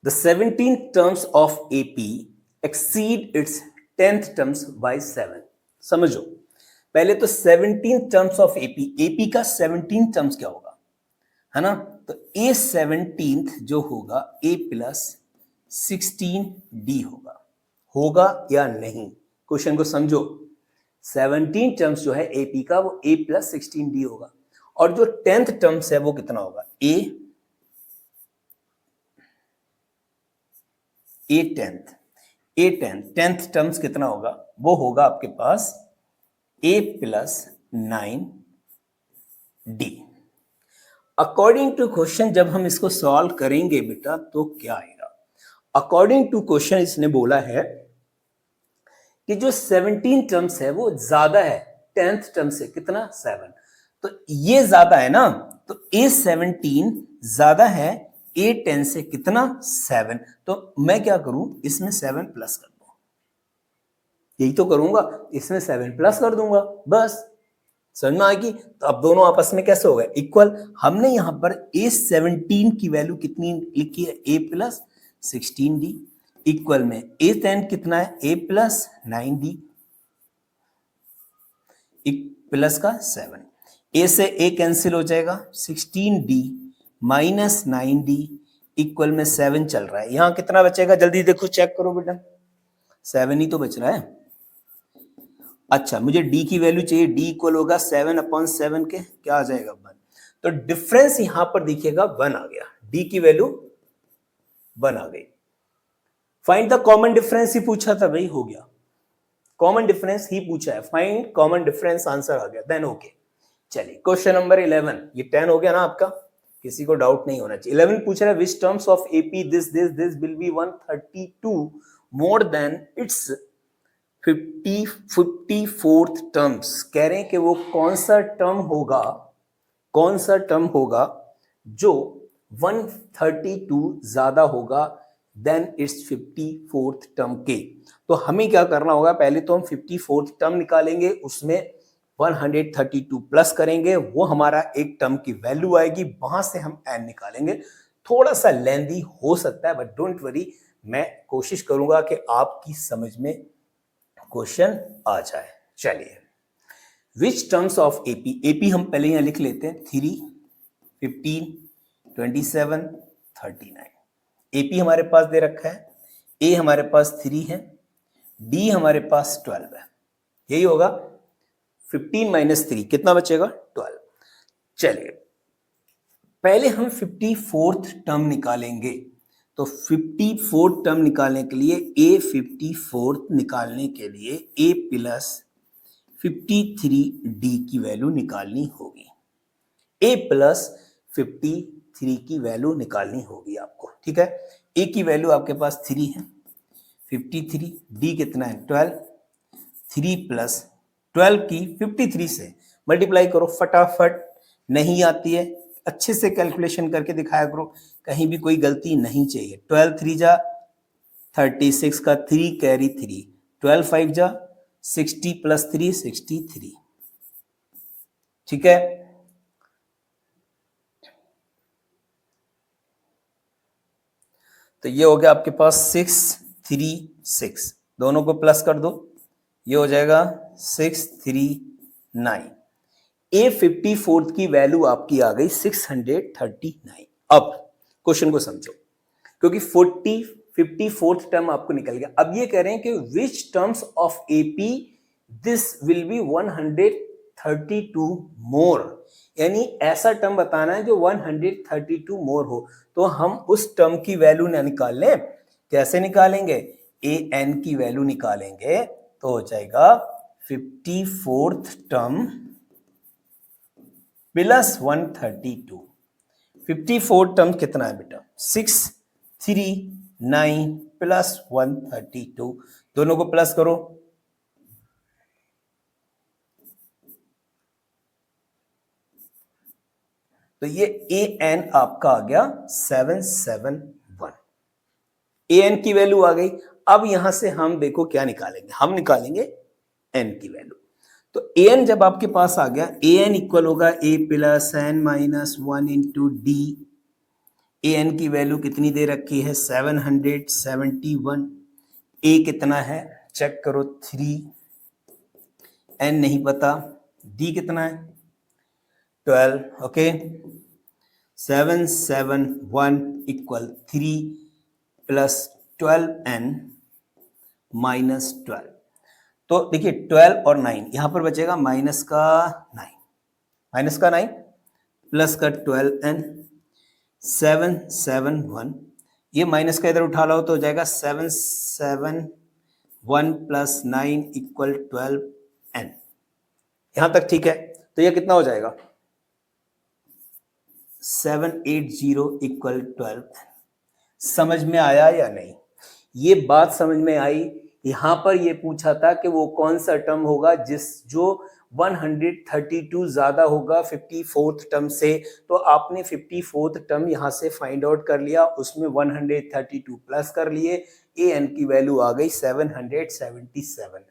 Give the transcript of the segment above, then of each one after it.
The 17th terms of AP exceed its 10th terms by 7. समझो पहले तो 17th terms of AP का 17th terms क्या होगा, है ना? तो A 17th जो होगा A प्लस 16D होगा या नहीं? क्वेश्चन को समझो। 17 टर्म्स जो है AP का वो A प्लस 16D होगा, और जो 10th टर्म्स है वो कितना होगा? A 10th टर्म्स कितना होगा? वो होगा आपके पास A plus 9D। According to question जब हम इसको सॉल्व करेंगे बेटा तो क्या आएगा? अकॉर्डिंग टू क्वेश्चन इसने बोला है कि जो 17 टर्म्स है वो ज्यादा है 10th टर्म से, कितना? 7। तो ये ज्यादा है ना, तो A17 ज्यादा है A10 से, कितना? 7। तो मैं क्या करूं, इसमें 7 प्लस कर दूं, यही तो करूंगा, इसमें 7 प्लस कर दूंगा, बस। समझ में आएगी? तो अब दोनों आपस में कैसे हो गए? इक्वल। हमने यहां पर A17 की वैल्यू कितनी लिखी है? A प्लस 16D इक्वल में A10 कितना है? A प्लस 9D प्लस का 7। A से A कैंसिल हो जाएगा, 16D माइनस 9D इक्वल में 7 चल रहा है। यहां कितना बचेगा? जल्दी देखो, चेक करो बेटा, 7 ही तो बच रहा है। अच्छा, मुझे D की वैल्यू चाहिए, D इक्वल होगा 7/7 के, क्या आ जाएगा? 1। तो डिफरेंस यहां पर दिखेगा 1 आ गया, D की वैल्यू 1 आ गई। फाइंड द कॉमन डिफरेंस ही पूछा था भाई, हो गया। कॉमन डिफरेंस ही पूछा है, फाइंड कॉमन डिफरेंस, आंसर आ गया, देन ओके। चलिए क्वेश्चन नंबर 11, ये 10 हो गया ना आपका, किसी को डाउट नहीं होना चाहिए। 11 पूछ रहा है, which terms of AP this will be 132 more than it's 54th terms. कह रहे हैं कि वो कौन सा टर्म होगा जो 132 ज्यादा होगा देन इट्स 54th टर्म के। तो हमें क्या करना होगा? पहले तो हम 54th टर्म निकालेंगे, उसमें 132 प्लस करेंगे, वो हमारा एक टर्म की वैल्यू आएगी, वहां से हम n निकालेंगे। थोड़ा सा लेंदी हो सकता है, बट डोंट वरी, मैं कोशिश करूंगा कि आपकी समझ में क्वेश्चन आ जाए। चलिए, विच टर्म्स ऑफ AP हम पहले यहां लिख लेते हैं, 3, 15, 27, 39। AP हमारे पास दे रखा है, A हमारे पास 3 है, D हमारे पास 12 है, यही होगा। 15 माइनस 3 कितना बचेगा? 12। चलिए पहले हम 54th टर्म निकालेंगे। तो 54th टर्म निकालने के लिए A54th निकालने के लिए A प्लस 53D की वैल्यू निकालनी होगी। A प्लस 53 की वैल्यू निकालनी होगी आपको, ठीक है। A की वैल्यू आपके पास 3 है, 53, D कितना है? 12, 3 प्लस 12 की 53 से मल्टीप्लाई करो, फटाफट। नहीं आती है, अच्छे से कैलकुलेशन करके दिखाया करो, कहीं भी कोई गलती नहीं चाहिए। 12 3 जा 36 का 3 कैरी 3, 12 5 जा 60 प्लस 3 63, ठीक है। तो ये हो गया आपके पास 6 3 6, दोनों को प्लस कर दो, ये हो जाएगा 6 3 9। A54th की वैल्यू आपकी आ गई 639। अब क्वेश्चन को समझो, क्योंकि 54th टर्म आपको निकल गया। अब ये कह रहे हैं कि which terms of AP this will be 132 more, यानी ऐसा टर्म बताना है जो 132 मोर हो। तो हम उस टर्म की वैल्यू ना निकाल लें, कैसे निकालेंगे? AN की वैल्यू निकालेंगे, तो हो जाएगा 54th टर्म प्लस 132। 54 टर्म कितना है बेटा? 6 3 9 प्लस 132, दोनों को प्लस करो, तो ये AN आपका आ गया 771। AN की वैल्यू आ गई। अब यहां से हम देखो क्या निकालेंगे, हम निकालेंगे N की वैल्यू। तो AN जब आपके पास आ गया, AN इक्वल होगा A plus N minus 1 into D। A N की वैल्यू कितनी दे रखी है 771। ए कितना है चेक करो 3, एन नहीं पता, डी कितना है 12। Okay 771 equal 3 plus 12n minus 12। तो देखिए 12 और 9 यहां पर बचेगा माइनस का 9 प्लस का 12n 771, ये माइनस का इधर उठा लो तो हो जाएगा 771 प्लस 9 इक्वल 12n। यहां तक ठीक है। तो ये कितना हो जाएगा 780 इक्वल 12n। समझ में आया या नहीं? ये बात समझ में आई। यहां पर ये पूछा था कि वो कौन सा टर्म होगा जो 132 ज्यादा होगा 54th टर्म से। तो आपने 54th टर्म यहां से फाइंड आउट कर लिया, उसमें 132 प्लस कर लिए, ए एन की वैल्यू आ गई 777।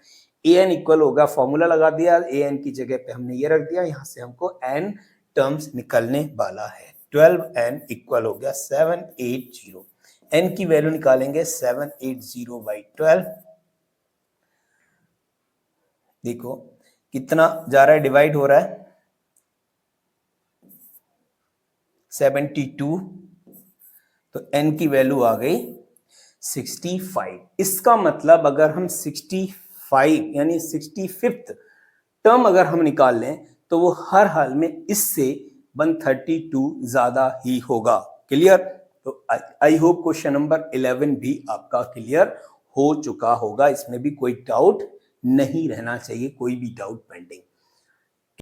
ए एन इक्वल होगा, फॉर्मूला लगा दिया, ए एन की जगह पे हमने ये रख दिया, यहां से हमको एन टर्म्स निकलने वाला है। 12n इक्वल हो गया 780। n की वैल्यू निकालेंगे 780/12। देखो कितना जा रहा है, डिवाइड हो रहा है 72, तो n की वैल्यू आ गई 65। इसका मतलब अगर हम 65 यानी 65th टर्म अगर हम निकाल लें तो वो हर हाल में इससे 132 ज्यादा ही होगा। क्लियर? तो आई होप क्वेश्चन नंबर 11 भी आपका क्लियर हो चुका होगा, इसमें भी कोई डाउट नहीं रहना चाहिए, कोई भी डाउट पेंडिंग।